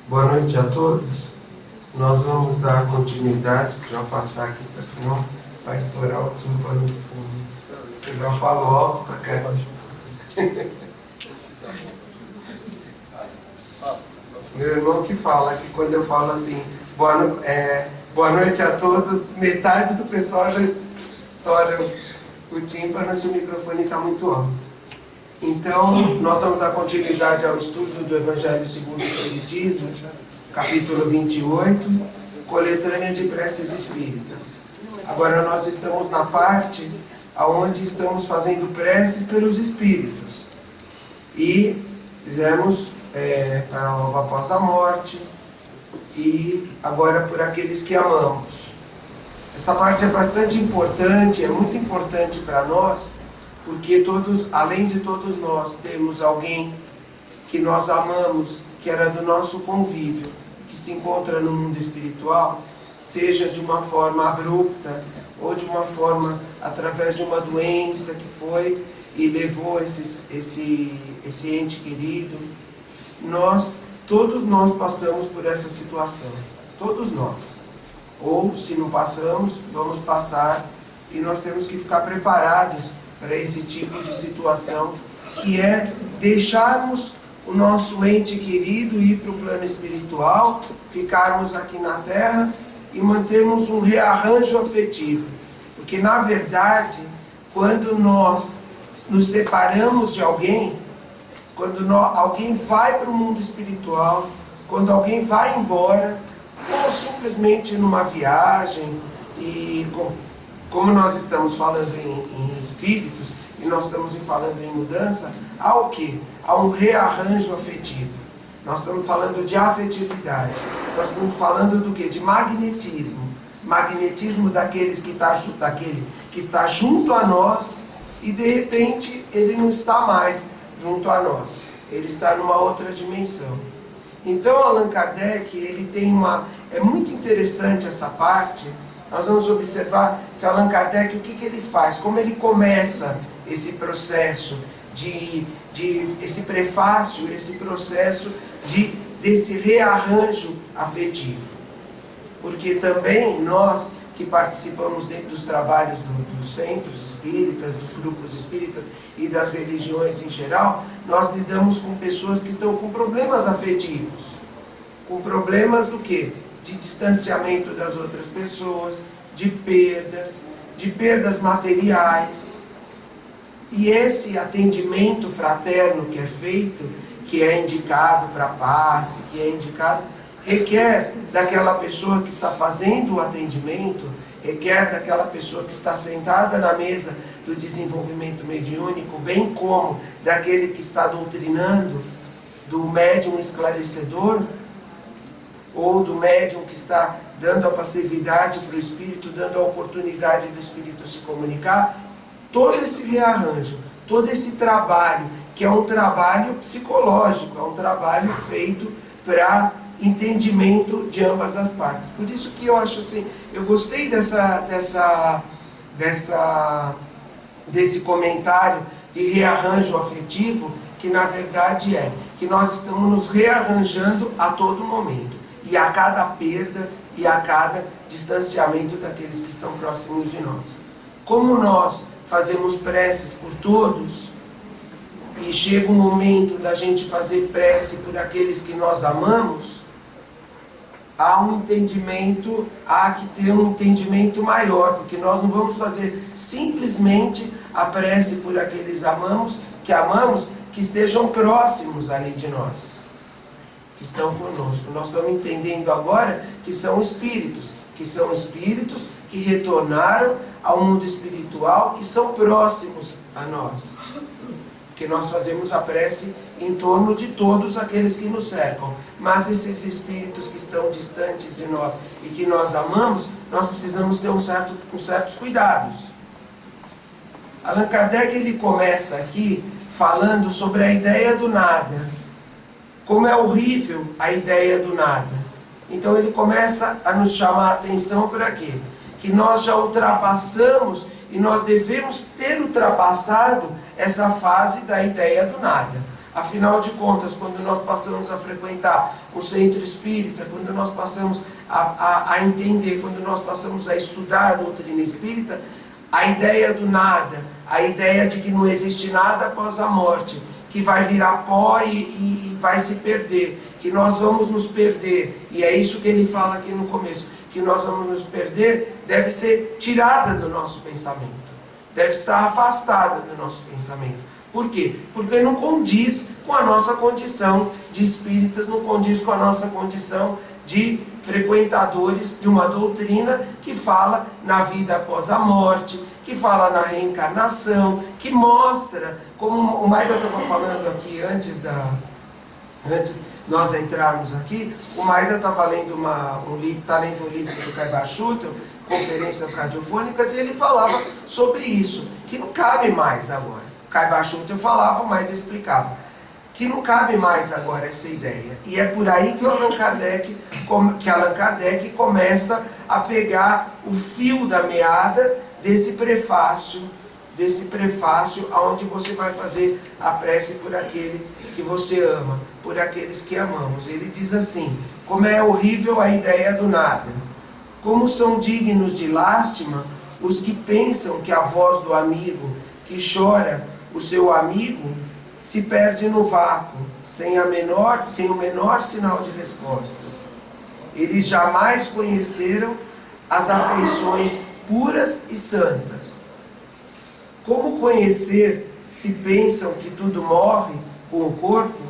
Boa noite a todos. Nós vamos dar continuidade, já afastar aqui, porque senão vai estourar o tímpano do fundo. Eu já falo alto pra cá. Meu irmão que fala que quando eu falo assim, boa noite a todos, metade do pessoal já estoura o tímpano se o microfone está muito alto. Então, nós vamos dar continuidade ao estudo do Evangelho segundo o Espiritismo, capítulo 28, coletânea de preces espíritas. Agora nós estamos na parte onde estamos fazendo preces pelos espíritos. E fizemos para após a morte e agora por aqueles que amamos. Essa parte é bastante importante, é muito importante para nós, porque todos, além de todos nós, temos alguém que nós amamos, que era do nosso convívio, que se encontra no mundo espiritual, seja de uma forma abrupta ou de uma forma através de uma doença que foi e levou esse ente querido. Todos nós passamos por essa situação, todos nós. Ou se não passamos, vamos passar, e nós temos que ficar preparados para esse tipo de situação, que é deixarmos o nosso ente querido ir para o plano espiritual, ficarmos aqui na Terra e mantermos um rearranjo afetivo. Porque, na verdade, quando nós nos separamos de alguém, quando alguém vai para o mundo espiritual, quando alguém vai embora, ou simplesmente numa viagem, e como nós estamos falando em espíritos, e nós estamos falando em mudança, há o quê? Há um rearranjo afetivo. Nós estamos falando de afetividade. Nós estamos falando do quê? De magnetismo. Magnetismo daquele que está junto a nós e de repente ele não está mais junto a nós. Ele está numa outra dimensão. Então Allan Kardec, ele tem é muito interessante essa parte. Nós vamos observar que Allan Kardec, o que ele faz? Como ele começa esse processo esse prefácio, esse processo desse rearranjo afetivo. Porque também nós que participamos dentro dos trabalhos dos centros espíritas, dos grupos espíritas e das religiões em geral, nós lidamos com pessoas que estão com problemas afetivos. Com problemas do quê? De distanciamento das outras pessoas, de perdas materiais. E esse atendimento fraterno que é feito, que é indicado para passe, que é indicado, requer daquela pessoa que está fazendo o atendimento, requer daquela pessoa que está sentada na mesa do desenvolvimento mediúnico, bem como daquele que está doutrinando, do médium esclarecedor, ou do médium que está dando a passividade para o espírito, dando a oportunidade do espírito se comunicar. Todo esse rearranjo, todo esse trabalho, que é um trabalho psicológico, é um trabalho feito para entendimento de ambas as partes. Por isso que eu acho assim, eu gostei desse comentário de rearranjo afetivo, que na verdade é que nós estamos nos rearranjando a todo momento, e a cada perda e a cada distanciamento daqueles que estão próximos de nós. Como nós fazemos preces por todos, e chega um momento da gente fazer prece por aqueles que nós amamos, há que ter um entendimento maior, porque nós não vamos fazer simplesmente a prece por aqueles que amamos, que estejam próximos ali de nós, que estão conosco. Nós estamos entendendo agora que são espíritos que retornaram ao mundo espiritual e são próximos a nós. Porque nós fazemos a prece em torno de todos aqueles que nos cercam. Mas esses espíritos que estão distantes de nós e que nós amamos, nós precisamos ter certos cuidados. Allan Kardec, ele começa aqui falando sobre a ideia do nada. Como é horrível a ideia do nada. Então ele começa a nos chamar a atenção para quê? Que nós já ultrapassamos e nós devemos ter ultrapassado essa fase da ideia do nada. Afinal de contas, quando nós passamos a frequentar o centro espírita, quando nós passamos a entender, quando nós passamos a estudar a doutrina espírita, a ideia do nada, a ideia de que não existe nada após a morte, que vai virar pó e vai se perder, que nós vamos nos perder, e é isso que ele fala aqui no começo, que nós vamos nos perder, deve ser tirada do nosso pensamento, deve estar afastada do nosso pensamento. Por quê? Porque não condiz com a nossa condição de espíritas, não condiz com a nossa condição de frequentadores de uma doutrina que fala na vida após a morte, que fala na reencarnação, que mostra, como o Maida estava falando aqui antes nós entrarmos aqui, o Maida estava lendo está lendo um livro do Caibar Schutel, Conferências Radiofônicas, e ele falava sobre isso, que não cabe mais agora. Caibar Schutel falava, o Maida explicava, que não cabe mais agora essa ideia. E é por aí que Allan Kardec começa a pegar o fio da meada desse prefácio, onde você vai fazer a prece por aquele que você ama, por aqueles que amamos. Ele diz assim: como é horrível a ideia do nada, como são dignos de lástima os que pensam que a voz do amigo que chora o seu amigo se perde no vácuo, sem o menor sinal de resposta. Eles jamais conheceram as afeições puras e santas. Como conhecer se pensam que tudo morre com o corpo?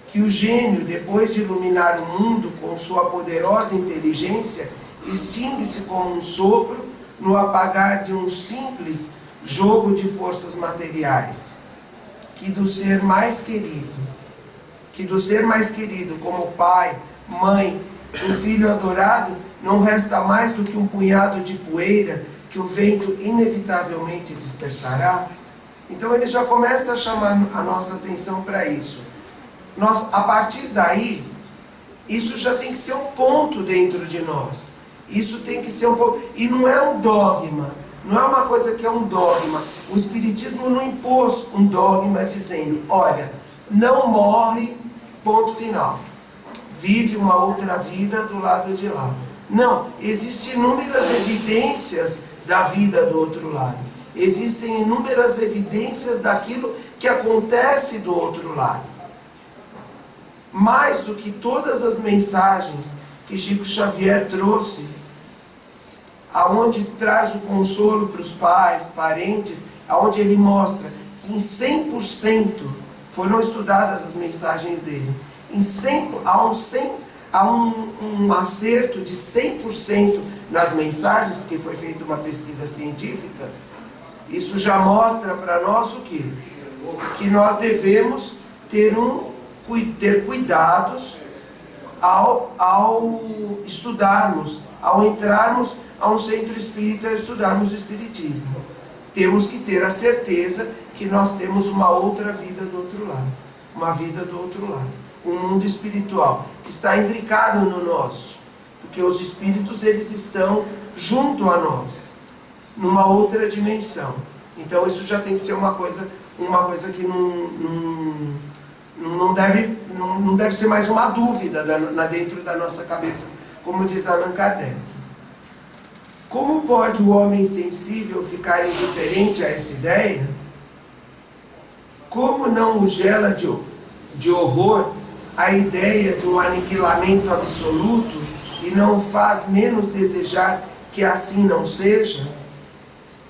Que o gênio, depois de iluminar o mundo com sua poderosa inteligência, extingue-se como um sopro no apagar de um simples jogo de forças materiais, que do ser mais querido, como pai, mãe, um filho adorado, não resta mais do que um punhado de poeira que o vento inevitavelmente dispersará. Então ele já começa a chamar a nossa atenção para isso. A partir daí, isso já tem que ser um ponto dentro de nós. Isso tem que ser um ponto, e não é um dogma. Não é uma coisa que é um dogma. O Espiritismo não impôs um dogma dizendo, olha, não morre, ponto final. Vive uma outra vida do lado de lá. Não, existem inúmeras evidências da vida do outro lado. Existem inúmeras evidências daquilo que acontece do outro lado. Mais do que todas as mensagens que Chico Xavier trouxe, aonde traz o consolo para os pais, parentes, aonde ele mostra que em 100% foram estudadas as mensagens dele. Há um acerto de 100% nas mensagens, porque foi feita uma pesquisa científica. Isso já mostra para nós o quê? Que nós devemos ter cuidados ao estudarmos, ao entrarmos a um centro espírita e estudarmos o espiritismo. Temos que ter a certeza que nós temos uma outra vida do outro lado. Uma vida do outro lado. Um mundo espiritual que está imbricado no nosso. Porque os espíritos, eles estão junto a nós, numa outra dimensão. Então isso já tem que ser uma coisa que não deve ser mais uma dúvida dentro da nossa cabeça, como diz Allan Kardec. Como pode o homem sensível ficar indiferente a essa ideia? Como não o gela de horror a ideia de um aniquilamento absoluto e não o faz menos desejar que assim não seja?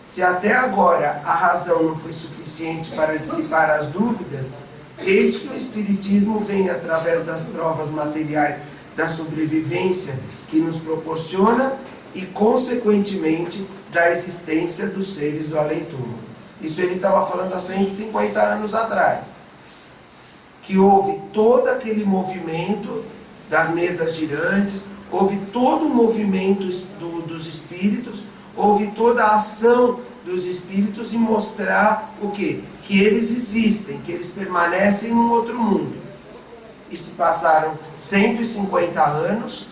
Se até agora a razão não foi suficiente para dissipar as dúvidas, eis que o Espiritismo vem através das provas materiais da sobrevivência que nos proporciona e, consequentemente, da existência dos seres do além-túmulo. Isso ele estava falando há 150 anos atrás. Que houve todo aquele movimento das mesas girantes, houve todo o movimento dos espíritos, houve toda a ação dos espíritos em mostrar o quê? Que eles existem, que eles permanecem num outro mundo. E se passaram 150 anos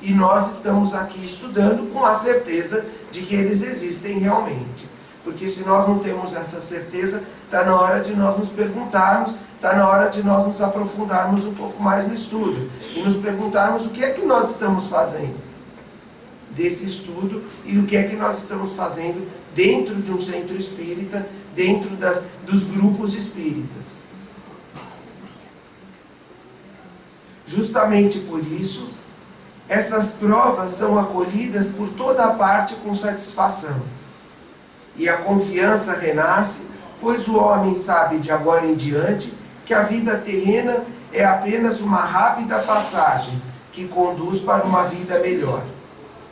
e nós estamos aqui estudando com a certeza de que eles existem realmente. Porque se nós não temos essa certeza, está na hora de nós nos perguntarmos está na hora de nós nos aprofundarmos um pouco mais no estudo e nos perguntarmos o que é que nós estamos fazendo desse estudo e o que é que nós estamos fazendo dentro de um centro espírita, dentro dos grupos espíritas. Justamente por isso, essas provas são acolhidas por toda a parte com satisfação. E a confiança renasce, pois o homem sabe de agora em diante que a vida terrena é apenas uma rápida passagem que conduz para uma vida melhor.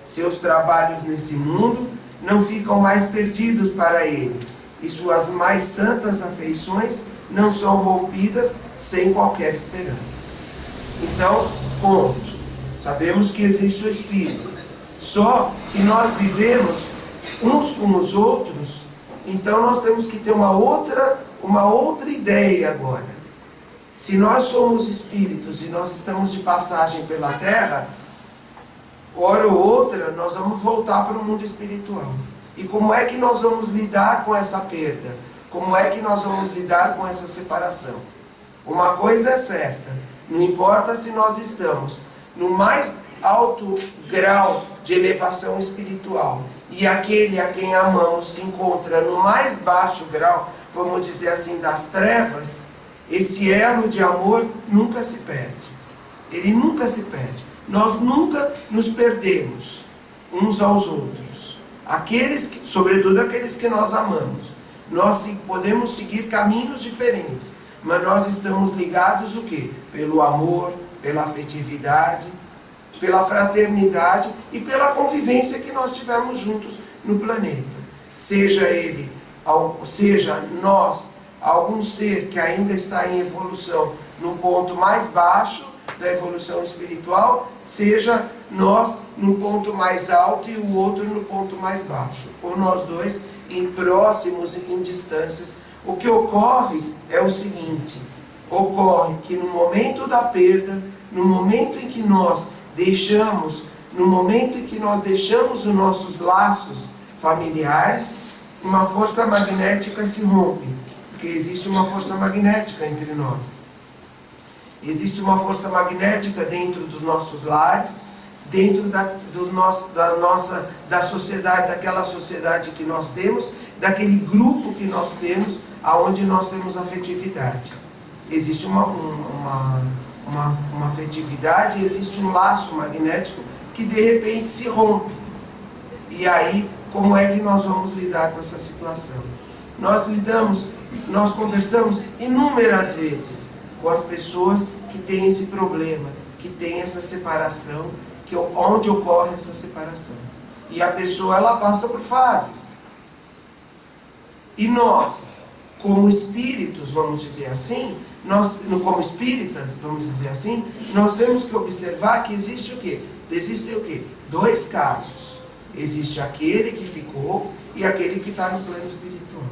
Seus trabalhos nesse mundo não ficam mais perdidos para ele, e suas mais santas afeições não são rompidas sem qualquer esperança. Então, ponto. Sabemos que existe o Espírito. Só que nós vivemos uns com os outros, então nós temos que ter uma outra ideia agora. Se nós somos espíritos e nós estamos de passagem pela Terra, hora ou outra nós vamos voltar para o mundo espiritual. E como é que nós vamos lidar com essa perda? Como é que nós vamos lidar com essa separação? Uma coisa é certa, não importa se nós estamos no mais alto grau de elevação espiritual e aquele a quem amamos se encontra no mais baixo grau, vamos dizer assim, das trevas, esse elo de amor nunca se perde. Ele nunca se perde. Nós nunca nos perdemos uns aos outros. Sobretudo aqueles que nós amamos. Nós podemos seguir caminhos diferentes, mas nós estamos ligados o quê? Pelo amor, pela afetividade, pela fraternidade e pela convivência que nós tivemos juntos no planeta. Seja nós, algum ser que ainda está em evolução num ponto mais baixo da evolução espiritual, seja nós num ponto mais alto e o outro no ponto mais baixo, ou nós dois em próximos, em distâncias. O que ocorre é o seguinte: ocorre que no momento da perda, no momento em que nós deixamos os nossos laços familiares, uma força magnética se rompe, porque existe uma força magnética entre nós. Existe uma força magnética dentro dos nossos lares, dentro da sociedade, daquela sociedade que nós temos, daquele grupo que nós temos, aonde nós temos afetividade. Existe uma afetividade, existe um laço magnético que de repente se rompe. E aí, como é que nós vamos lidar com essa situação? Nós conversamos inúmeras vezes com as pessoas que têm esse problema, que têm essa separação, onde ocorre essa separação. E a pessoa, ela passa por fases. E nós, como espíritos, vamos dizer assim, como espíritas, vamos dizer assim, nós temos que observar que existe o quê? Existem o quê? Dois casos. Existe aquele que ficou e aquele que está no plano espiritual.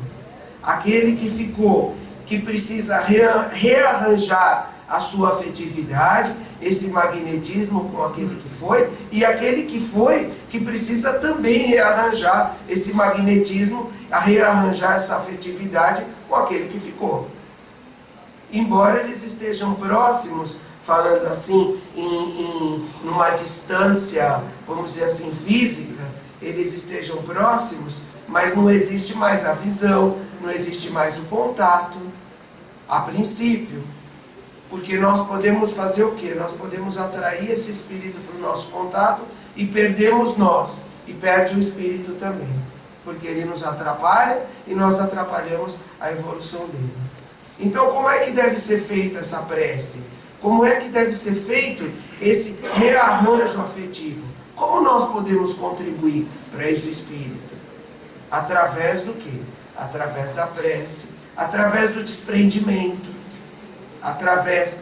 Aquele que ficou, que precisa rearranjar a sua afetividade, esse magnetismo com aquele que foi, e aquele que foi, que precisa também rearranjar esse magnetismo, rearranjar essa afetividade com aquele que ficou. Embora eles estejam próximos, falando assim, numa distância, vamos dizer assim, física, eles estejam próximos, mas não existe mais a visão, não existe mais o contato, a princípio. Porque nós podemos fazer o quê? Nós podemos atrair esse espírito para o nosso contato e perdemos nós, e perde o espírito também. Porque ele nos atrapalha e nós atrapalhamos a evolução dele. Então, como é que deve ser feita essa prece? Como é que deve ser feito esse rearranjo afetivo? Como nós podemos contribuir para esse espírito? Através do quê? Através da prece, através do desprendimento, através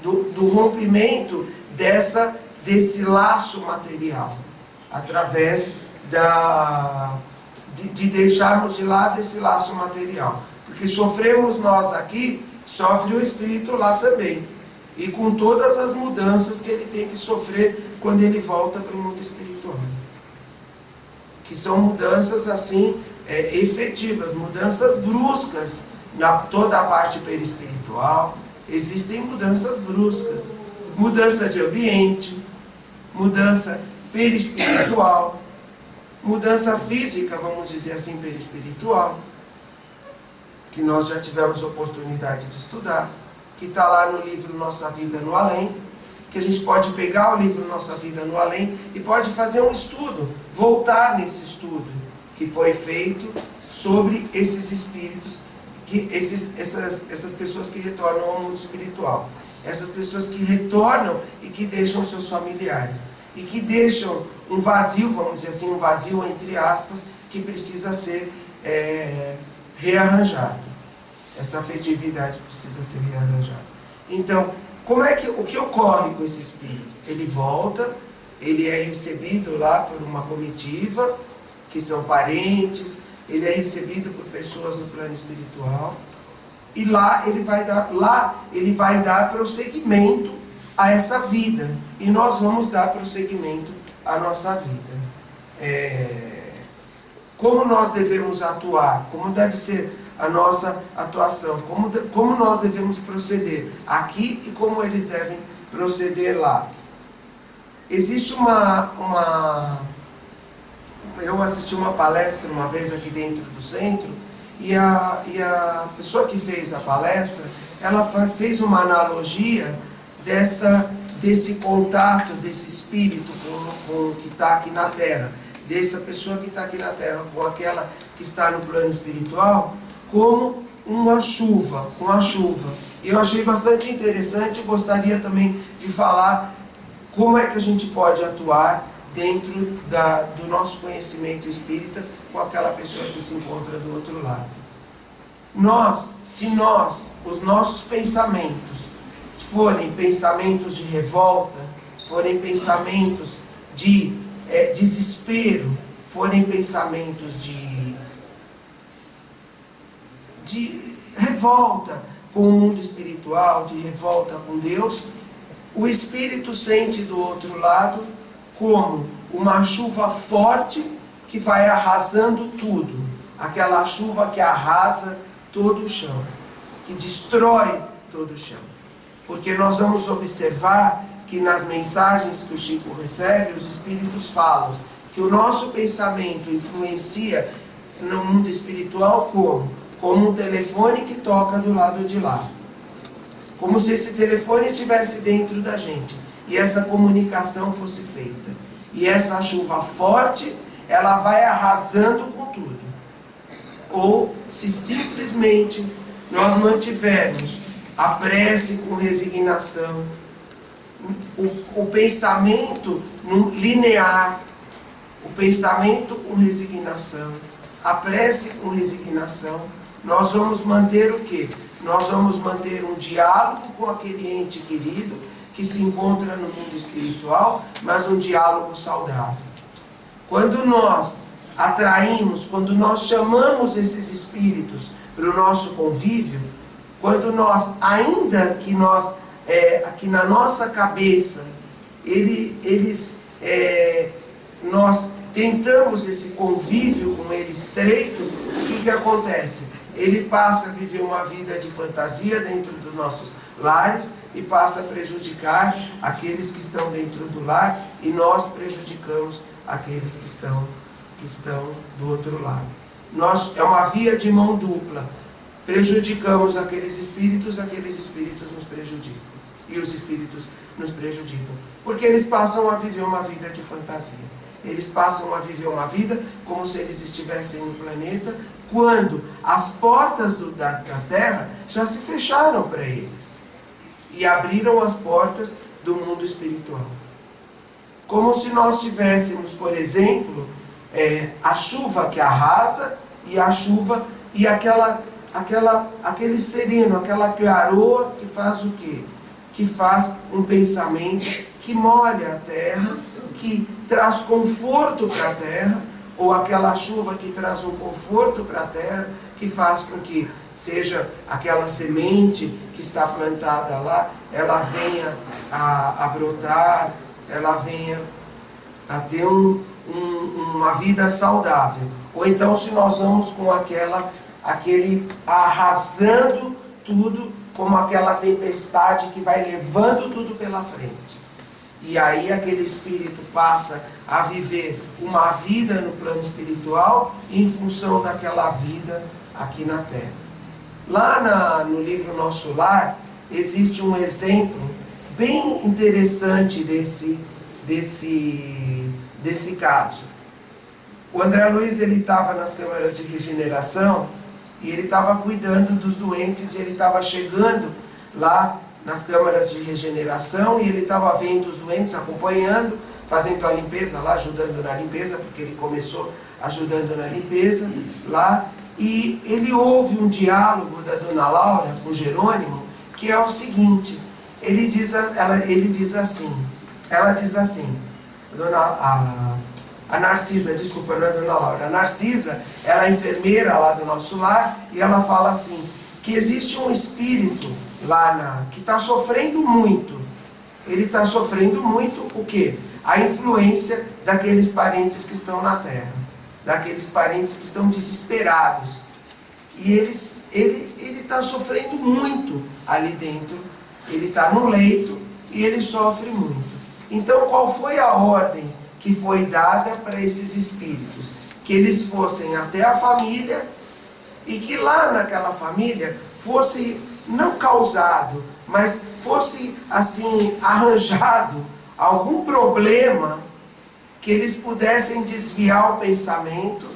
do rompimento desse laço material, através de deixarmos de lado esse laço material. Porque sofremos nós aqui, sofre o espírito lá também. E com todas as mudanças que ele tem que sofrer quando ele volta para o mundo espiritual. Que são mudanças assim, efetivas, mudanças bruscas na toda a parte perispiritual, existem mudanças bruscas, mudança de ambiente, mudança perispiritual, mudança física, vamos dizer assim, perispiritual, que nós já tivemos oportunidade de estudar, que está lá no livro Nossa Vida no Além, que a gente pode pegar o livro Nossa Vida no Além e pode fazer um estudo, voltar nesse estudo que foi feito sobre esses espíritos, essas pessoas que retornam ao mundo espiritual, essas pessoas que retornam e que deixam seus familiares, e que deixam um vazio, vamos dizer assim, um vazio entre aspas, que precisa ser rearranjado. Essa afetividade precisa ser rearranjada. Então, o que ocorre com esse espírito? Ele volta, ele é recebido lá por uma comitiva, que são parentes, ele é recebido por pessoas no plano espiritual, e lá ele vai dar prosseguimento a essa vida, e nós vamos dar prosseguimento à nossa vida. Como nós devemos atuar? Como deve ser a nossa atuação? Como nós devemos proceder aqui e como eles devem proceder lá? Existe eu assisti uma palestra uma vez aqui dentro do centro, e a pessoa que fez a palestra, ela fez uma analogia desse contato, desse espírito com o que está aqui na Terra, dessa pessoa que está aqui na Terra com aquela que está no plano espiritual, como uma chuva, com a chuva. E eu achei bastante interessante, gostaria também de falar como é que a gente pode atuar dentro do nosso conhecimento espírita com aquela pessoa que se encontra do outro lado. Se os nossos pensamentos forem pensamentos de revolta, forem pensamentos de desespero, forem pensamentos de revolta com o mundo espiritual, de revolta com Deus, o espírito sente do outro lado como uma chuva forte que vai arrasando tudo. Aquela chuva que arrasa todo o chão, que destrói todo o chão. Porque nós vamos observar que nas mensagens que o Chico recebe, os espíritos falam que o nosso pensamento influencia no mundo espiritual como um telefone que toca do lado de lá. Como se esse telefone estivesse dentro da gente e essa comunicação fosse feita. E essa chuva forte, ela vai arrasando com tudo. Ou se simplesmente nós mantivermos a prece com resignação, o pensamento linear, o pensamento com resignação, a prece com resignação, nós vamos manter o quê? Nós vamos manter um diálogo com aquele ente querido que se encontra no mundo espiritual, mas um diálogo saudável. Quando nós atraímos, quando nós chamamos esses espíritos para o nosso convívio, quando nós, ainda que nós, aqui na nossa cabeça, nós tentamos esse convívio com ele estreito, o que acontece? Ele passa a viver uma vida de fantasia dentro dos nossos lares e passa a prejudicar aqueles que estão dentro do lar, e nós prejudicamos aqueles que estão do outro lado. É uma via de mão dupla. Prejudicamos aqueles espíritos nos prejudicam. E os espíritos nos prejudicam. Porque eles passam a viver uma vida de fantasia. Eles passam a viver uma vida como se eles estivessem no planeta, quando as portas da Terra já se fecharam para eles. E abriram as portas do mundo espiritual. Como se nós tivéssemos, por exemplo, a chuva que arrasa, e a chuva, e aquele sereno, aquela garoa que faz o quê? Que faz um pensamento que molha a terra, que traz conforto para a terra, ou aquela chuva que traz um conforto para a terra, que faz com que seja aquela semente que está plantada lá, ela venha a brotar, ela venha a ter uma vida saudável. Ou então, se nós vamos com aquele arrasando tudo, como aquela tempestade que vai levando tudo pela frente. E aí aquele espírito passa a viver uma vida no plano espiritual em função daquela vida aqui na Terra. Lá no livro Nosso Lar, existe um exemplo bem interessante desse caso. O André Luiz, ele estava nas câmaras de regeneração e ele estava cuidando dos doentes e ele estava chegando lá nas câmaras de regeneração e ele estava vendo os doentes, acompanhando, fazendo a limpeza lá, ajudando na limpeza, porque ele começou ajudando na limpeza lá, e ele ouve um diálogo da Dona Laura com Jerônimo, que é o seguinte, ela diz assim, a Narcisa, desculpa, não é a Dona Laura, a Narcisa, ela é enfermeira lá do Nosso Lar, e ela fala assim, que existe um espírito lá que está sofrendo muito. Ele está sofrendo muito o quê? A influência daqueles parentes que estão na Terra, daqueles parentes que estão desesperados. E ele está sofrendo muito ali dentro, ele está no leito e ele sofre muito. Então qual foi a ordem que foi dada para esses espíritos? Que eles fossem até a família e que lá naquela família fosse não causado, mas fosse assim arranjado algum problema que eles pudessem desviar o pensamento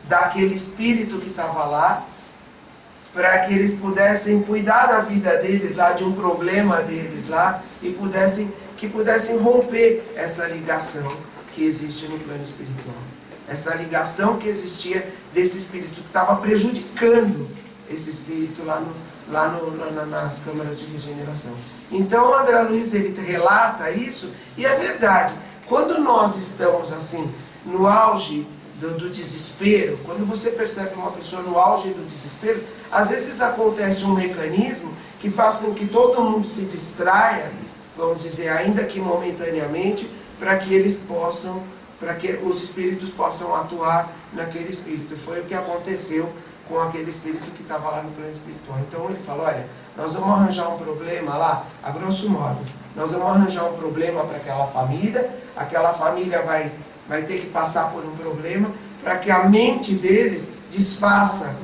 daquele espírito que estava lá, para que eles pudessem cuidar da vida deles lá, de um problema deles lá, e que pudessem romper essa ligação que existe no plano espiritual. Essa ligação que existia desse espírito que estava prejudicando esse espírito nas câmaras de regeneração. Então o André Luiz, ele relata isso, e é verdade, quando nós estamos assim, no auge do desespero, quando você percebe uma pessoa no auge do desespero, às vezes acontece um mecanismo que faz com que todo mundo se distraia, vamos dizer, ainda que momentaneamente, para que os espíritos possam atuar naquele espírito. Foi o que aconteceu com aquele espírito que estava lá no plano espiritual. Então ele falou, olha, nós vamos arranjar um problema lá, a grosso modo, nós vamos arranjar um problema para aquela família vai ter que passar por um problema para que a mente deles desfaça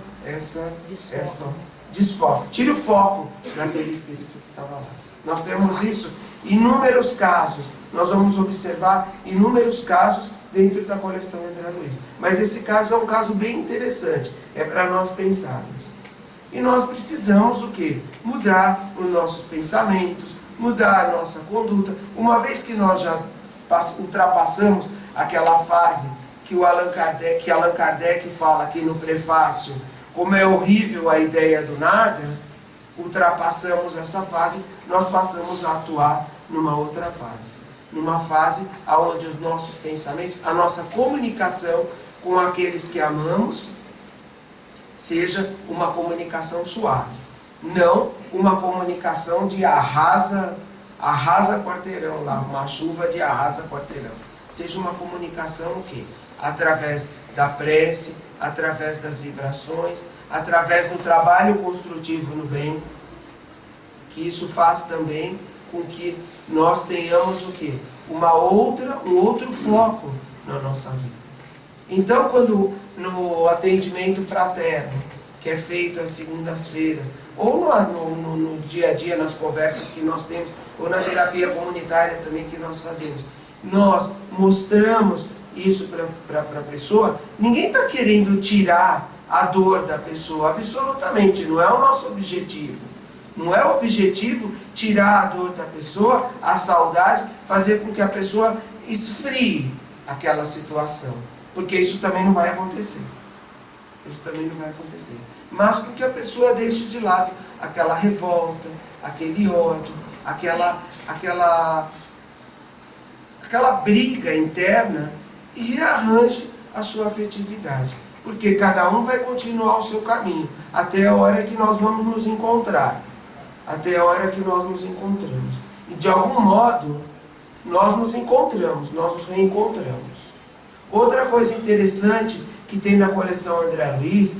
desfoque, tire o foco daquele espírito que estava lá. Nós temos isso, inúmeros casos, nós vamos observar inúmeros casos dentro da coleção André Luiz. Mas esse caso é um caso bem interessante, é para nós pensarmos. E nós precisamos o quê? Mudar os nossos pensamentos, mudar a nossa conduta. Uma vez que nós já ultrapassamos aquela fase que Allan Kardec fala aqui no prefácio, como é horrível a ideia do nada, ultrapassamos essa fase, nós passamos a atuar numa outra fase. Numa fase onde os nossos pensamentos, a nossa comunicação com aqueles que amamos, seja uma comunicação suave. Não uma comunicação de arrasa quarteirão lá, uma chuva de arrasa quarteirão. Seja uma comunicação o quê? Através da prece, através das vibrações, através do trabalho construtivo no bem, que isso faz também com que nós tenhamos o quê? Um outro foco na nossa vida. Então, quando no atendimento fraterno, que é feito às segundas-feiras, ou no dia a dia, nas conversas que nós temos, ou na terapia comunitária também que nós fazemos, nós mostramos isso para a pessoa, ninguém está querendo tirar a dor da pessoa, absolutamente, não é o nosso objetivo. Não é o objetivo tirar a dor da pessoa, a saudade, fazer com que a pessoa esfrie aquela situação. Porque isso também não vai acontecer. Isso também não vai acontecer. Mas com que a pessoa deixe de lado aquela revolta, aquele ódio, aquela briga interna e rearranje a sua afetividade. Porque cada um vai continuar o seu caminho, até a hora que nós vamos nos encontrar. Até a hora que nós nos encontramos. E de algum modo, nós nos encontramos, nós nos reencontramos. Outra coisa interessante que tem na coleção André Luiz,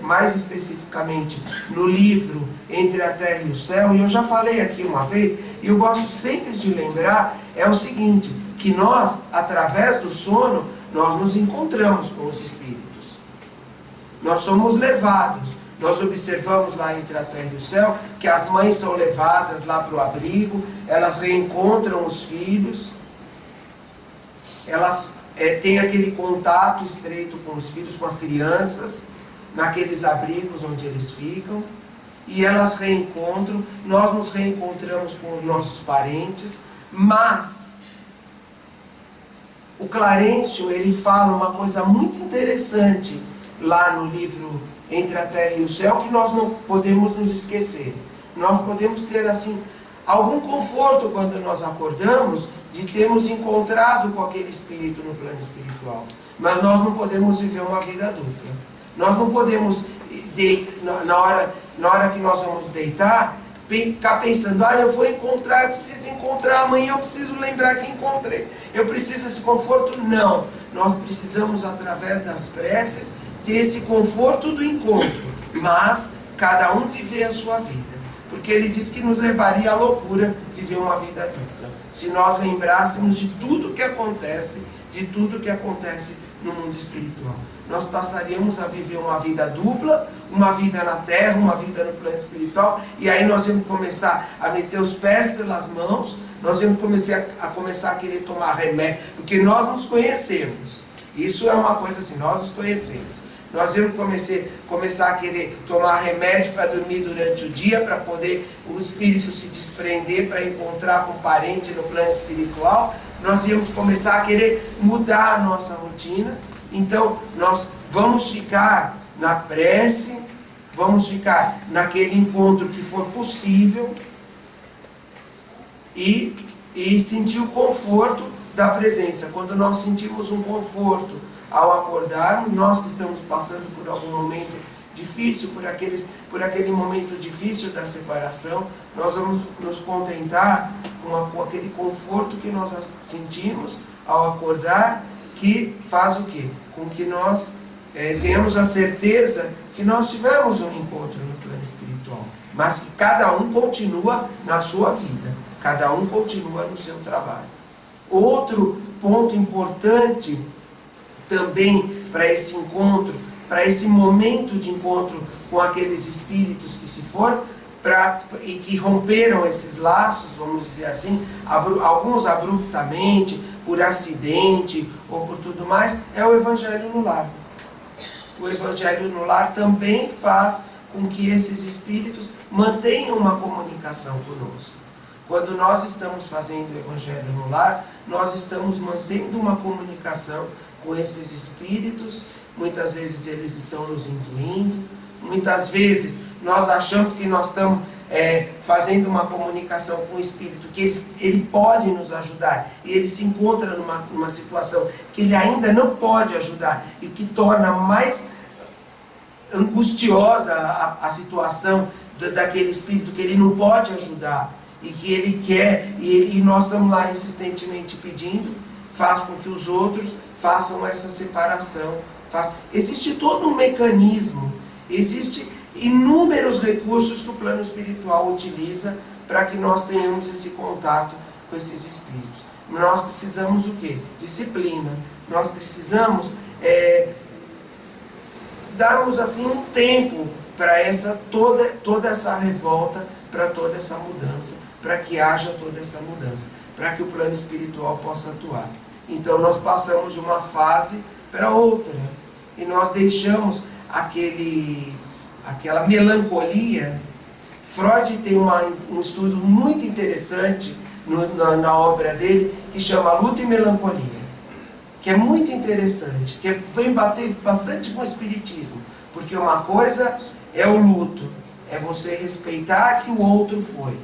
mais especificamente no livro Entre a Terra e o Céu, e eu já falei aqui uma vez, e eu gosto sempre de lembrar, é o seguinte, que nós, através do sono, nós nos encontramos com os espíritos. Nós somos levados. Nós observamos lá entre a terra e o céu que as mães são levadas lá para o abrigo, elas reencontram os filhos, elas têm aquele contato estreito com os filhos, com as crianças, naqueles abrigos onde eles ficam, e elas reencontram, nós nos reencontramos com os nossos parentes, mas o Clarencio, ele fala uma coisa muito interessante lá no livro Entre a Terra e o Céu, que nós não podemos nos esquecer. Nós podemos ter, assim, algum conforto quando nós acordamos de termos encontrado com aquele espírito no plano espiritual. Mas nós não podemos viver uma vida dupla. Nós não podemos, na hora que nós vamos deitar, ficar pensando, eu vou encontrar, eu preciso encontrar amanhã, eu preciso lembrar que encontrei, eu preciso desse conforto. Não, nós precisamos, através das preces, ter esse conforto do encontro, mas cada um viver a sua vida, porque ele diz que nos levaria à loucura viver uma vida dupla, se nós lembrássemos de tudo que acontece, no mundo espiritual. Nós passaríamos a viver uma vida dupla, uma vida na terra, uma vida no plano espiritual, e aí nós íamos começar a meter os pés pelas mãos, nós íamos começar a querer tomar remédio, porque nós nos conhecemos. Isso é uma coisa assim, nós nos conhecemos. Nós íamos começar a querer tomar remédio para dormir durante o dia, para poder o espírito se desprender, para encontrar com um parente no plano espiritual. Nós íamos começar a querer mudar a nossa rotina. Então, nós vamos ficar na prece, vamos ficar naquele encontro que for possível e sentir o conforto da presença. Quando nós sentimos um conforto ao acordarmos, nós que estamos passando por algum momento difícil, por aquele momento difícil da separação, nós vamos nos contentar com aquele conforto que nós sentimos ao acordar, que faz o quê? Com que nós tenhamos a certeza que nós tivemos um encontro no plano espiritual, mas que cada um continua na sua vida, cada um continua no seu trabalho. Outro ponto importante também para esse encontro, para esse momento de encontro com aqueles espíritos que se foram e que romperam esses laços, vamos dizer assim, alguns abruptamente, por acidente ou por tudo mais, é o Evangelho no Lar. O Evangelho no Lar também faz com que esses espíritos mantenham uma comunicação conosco. Quando nós estamos fazendo o Evangelho no Lar, nós estamos mantendo uma comunicação com esses espíritos. Muitas vezes eles estão nos intuindo, muitas vezes nós achamos que nós estamos fazendo uma comunicação com o espírito, que ele pode nos ajudar, e ele se encontra numa situação que ele ainda não pode ajudar, e que torna mais angustiosa a situação daquele espírito que ele não pode ajudar, e que ele quer, e nós estamos lá insistentemente pedindo, faz com que os outros façam essa separação. Existe todo um mecanismo, existe inúmeros recursos que o plano espiritual utiliza para que nós tenhamos esse contato com esses espíritos. Nós precisamos o quê? Disciplina. Nós precisamos darmos assim um tempo para toda essa revolta, para toda essa mudança, para que haja toda essa mudança, para que o plano espiritual possa atuar. Então nós passamos de uma fase para outra, e nós deixamos aquela melancolia. Freud tem um estudo muito interessante na obra dele, que chama Luto e Melancolia, que é muito interessante, que vem bater bastante com o espiritismo, porque uma coisa é o luto, é você respeitar que o outro foi,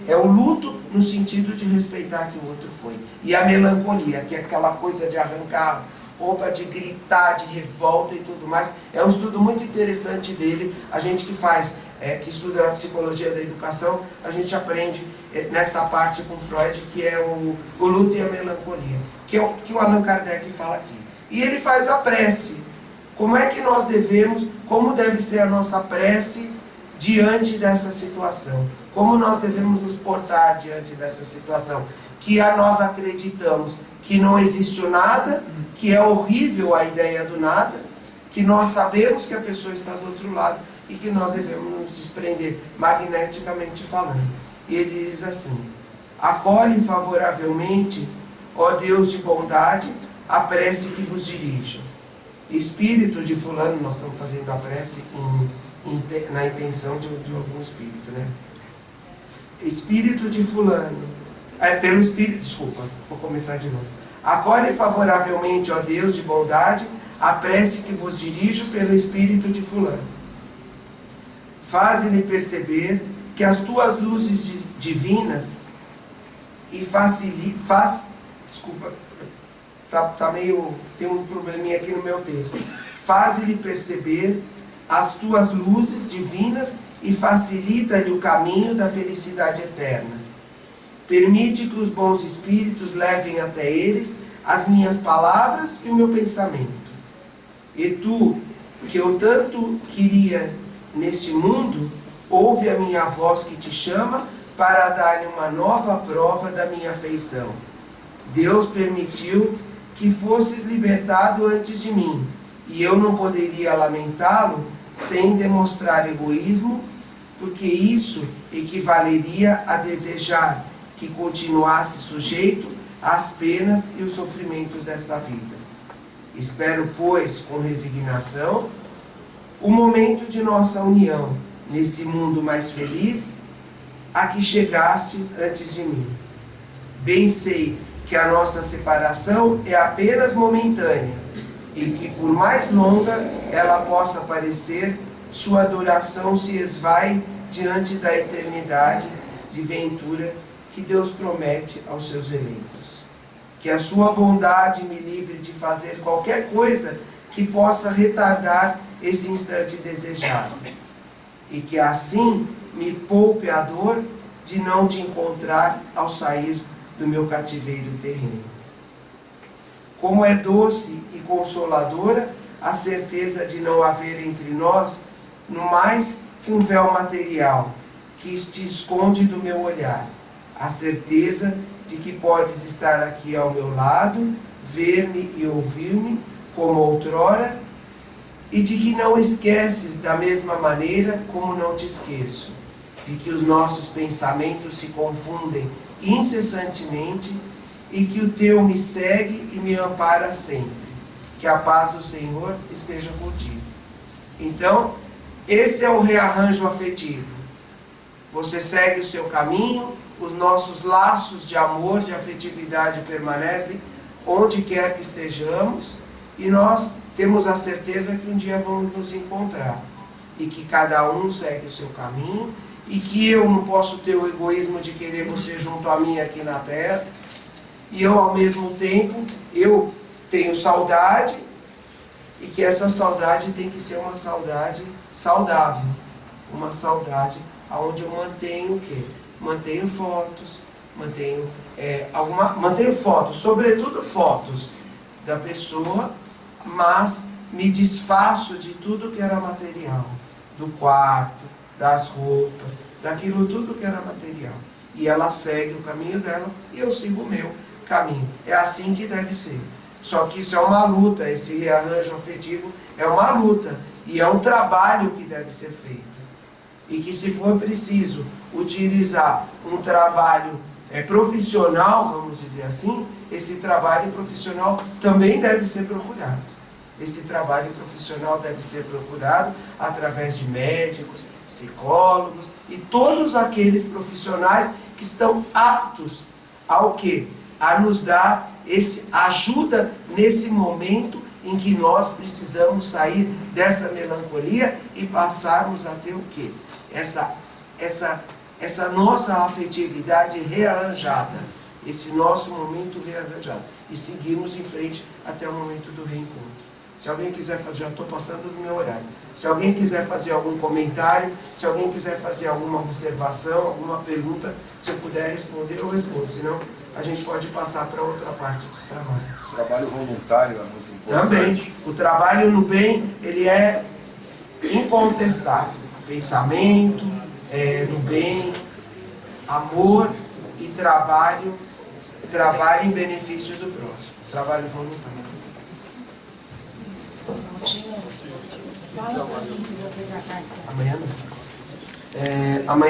é o luto no sentido de respeitar que o outro foi, e a melancolia, que é aquela coisa de arrancar roupa, de gritar, de revolta e tudo mais. É um estudo muito interessante dele. A gente que estuda na psicologia da educação, a gente aprende nessa parte com Freud, que é o luto e a melancolia, que é o que o Allan Kardec fala aqui. E ele faz a prece. Como é que nós devemos, como deve ser a nossa prece diante dessa situação? Como nós devemos nos portar diante dessa situação? Que nós acreditamos que não existe o nada, que é horrível a ideia do nada, que nós sabemos que a pessoa está do outro lado e que nós devemos nos desprender, magneticamente falando. E ele diz assim: acolhe favoravelmente, ó Deus de bondade, a prece que vos dirija. Espírito de fulano, nós estamos fazendo a prece na intenção de algum espírito, né? Espírito de fulano, pelo Espírito, desculpa, vou começar de novo. Acolhe favoravelmente, ó Deus de bondade, a prece que vos dirijo pelo Espírito de fulano. Faze-lhe perceber que as tuas luzes divinas e desculpa, tem um probleminha aqui no meu texto. Faze-lhe perceber as tuas luzes divinas e facilita-lhe o caminho da felicidade eterna. Permite que os bons espíritos levem até eles as minhas palavras e o meu pensamento. E tu, que eu tanto queria neste mundo, ouve a minha voz que te chama para dar-lhe uma nova prova da minha afeição. Deus permitiu que fosses libertado antes de mim, e eu não poderia lamentá-lo sem demonstrar egoísmo, porque isso equivaleria a desejar que continuasse sujeito às penas e os sofrimentos desta vida. Espero, pois, com resignação, o momento de nossa união nesse mundo mais feliz a que chegaste antes de mim. Bem sei que a nossa separação é apenas momentânea e que, por mais longa ela possa parecer, sua duração se esvai diante da eternidade de ventura que Deus promete aos seus eleitos. Que a sua bondade me livre de fazer qualquer coisa que possa retardar esse instante desejado, e que assim me poupe a dor de não te encontrar ao sair do meu cativeiro terreno. Como é doce e consoladora a certeza de não haver entre nós no mais que um véu material que te esconde do meu olhar, a certeza de que podes estar aqui ao meu lado, ver-me e ouvir-me como outrora, e de que não esqueces da mesma maneira como não te esqueço, de que os nossos pensamentos se confundem incessantemente e que o teu me segue e me ampara sempre. Que a paz do Senhor esteja contigo. Então, esse é o rearranjo afetivo. Você segue o seu caminho, os nossos laços de amor, de afetividade permanecem onde quer que estejamos, e nós temos a certeza que um dia vamos nos encontrar, e que cada um segue o seu caminho, e que eu não posso ter o egoísmo de querer você junto a mim aqui na terra, e eu ao mesmo tempo, eu tenho saudade, e que essa saudade tem que ser uma saudade saudável, uma saudade onde eu mantenho o quê? Mantenho fotos, mantenho fotos, sobretudo fotos da pessoa, mas me desfaço de tudo que era material, do quarto, das roupas, daquilo tudo que era material. E ela segue o caminho dela e eu sigo o meu caminho. É assim que deve ser. Só que isso é uma luta, esse rearranjo afetivo é uma luta e é um trabalho que deve ser feito. E que, se for preciso utilizar um trabalho profissional, vamos dizer assim, esse trabalho profissional também deve ser procurado. Esse trabalho profissional deve ser procurado através de médicos, psicólogos e todos aqueles profissionais que estão aptos ao quê? A nos dar ajuda nesse momento em que nós precisamos sair dessa melancolia e passarmos a ter o quê? Essa nossa afetividade rearranjada, esse nosso momento rearranjado, e seguirmos em frente até o momento do reencontro. Se alguém quiser fazer, já estou passando do meu horário, se alguém quiser fazer algum comentário, se alguém quiser fazer alguma observação, alguma pergunta, se eu puder responder, eu respondo, senão a gente pode passar para outra parte dos trabalhos. O trabalho voluntário é muito importante. Também, o trabalho no bem, ele é incontestável. Pensamento no bem, amor e trabalho em benefício do próximo. Trabalho voluntário. Amanhã não. Amanhã